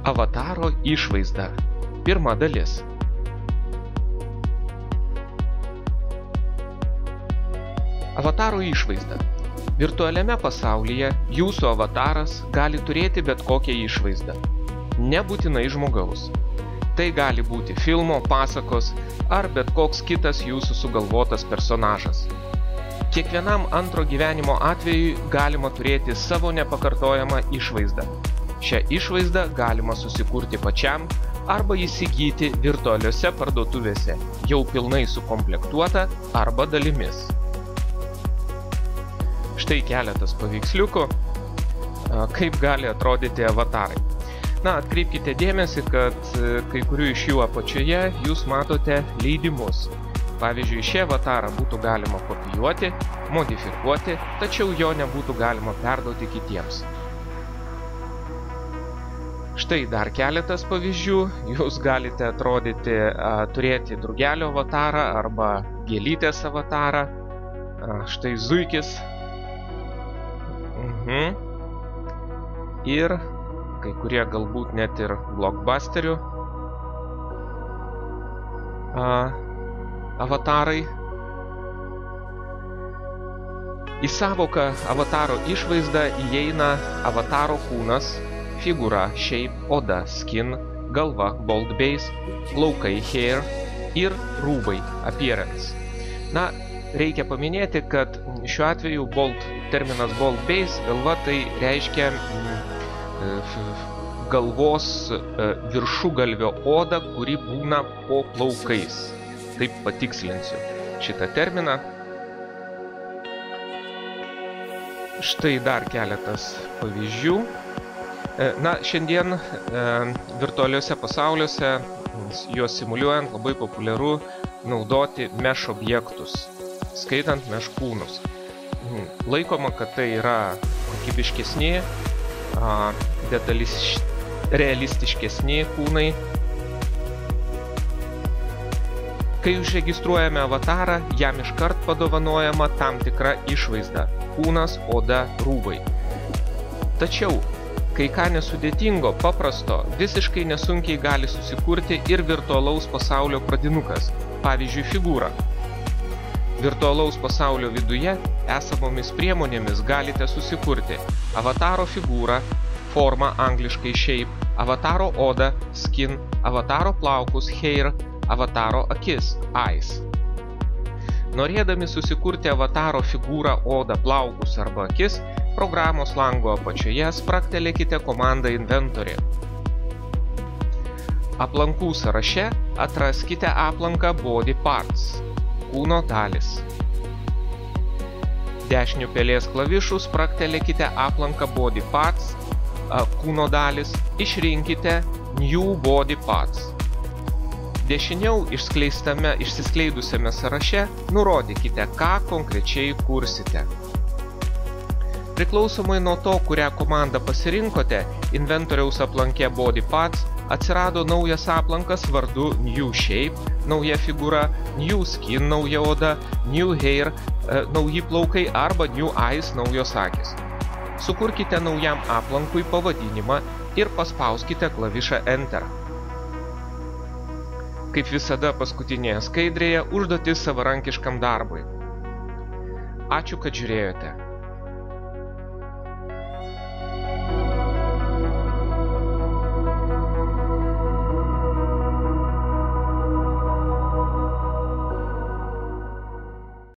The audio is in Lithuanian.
Avataro išvaizda. Pirma dalis. Avataro išvaizda. Virtualiame pasaulyje jūsų avataras gali turėti bet kokią išvaizdą. Nebūtinai žmogaus. Tai gali būti filmo, pasakos ar bet koks kitas jūsų sugalvotas personažas. Kiekvienam antro gyvenimo atvejui galima turėti savo nepakartojamą išvaizdą. Šią išvaizdą galima susikurti pačiam arba įsigyti virtualiose parduotuvėse, jau pilnai sukomplektuota arba dalimis. Štai keletas paveiksliukų, kaip gali atrodyti avatarai. Atkreipkite dėmesį, kad kai kurių iš jų apačioje jūs matote leidimus. Pavyzdžiui, šį avatarą būtų galima kopijuoti, modifikuoti, tačiau jo nebūtų galima perduoti kitiems. Štai dar keletas pavyzdžių. Jūs galite turėti drugelio avatarą arba gėlytės avatarą. Štai zuikis. Ir kai kurie galbūt net ir blockbusterių avatarai. Į sąvoką avataro išvaizdą įeina avataro kūnas, figūra, shape, oda, skin, galva, bold base, plaukai, hair ir rūbai, appearance. Reikia paminėti, kad šiuo atveju terminas bold base, galva, tai reiškia galvos viršugalvio oda, kuri būna po plaukais. Taip patikslinsiu šitą terminą. Štai dar keletas pavyzdžių. Šiandien virtualiuose pasauliuose, juos simuliuojant, labai populiaru naudoti mesh objektus, skaitant mesh kūnus. Laikoma, kad tai yra kokybiškesni, realistiškesni kūnai. Kai užregistruojame avatarą, jam iškart padovanojama tam tikra išvaizda – kūnas, oda, rūbai. Tačiau, kai ką nesudėtingo, paprasto, visiškai nesunkiai gali susikurti ir virtualaus pasaulio pradinukas, pavyzdžiui, figūra. Virtualaus pasaulio viduje esamomis priemonėmis galite susikurti avataro figūrą, formą angliškai shape, avataro odą, skin, avataro plaukus, hair, avataro akis, eyes. Norėdami susikurti avataro figūrą, odą, plaukus arba akis, programos lango apačioje spragtelėkite komandą inventorė. Aplankų sąraše atraskite aplanką body parts, kūno dalis. Dešiniu pelės klavišu spragtelėkite aplanką body parts, kūno dalis, išrinkite new body parts. Dešiniau išsiskleidusiame sąraše nurodykite, ką konkrečiai kursite. Priklausomai nuo to, kurią komandą pasirinkote, inventoriaus aplanke body parts atsirado naujas aplankas vardu new shape, nauja figūra, new skin, nauja oda, new hair, nauji plaukai arba new eyes, naujos akys. Sukurkite naujam aplankui pavadinimą ir paspauskite klavišą Enter. Kaip visada paskutinėje skaidrėje, užduotis savarankiškam darbui. Ačiū, kad žiūrėjote.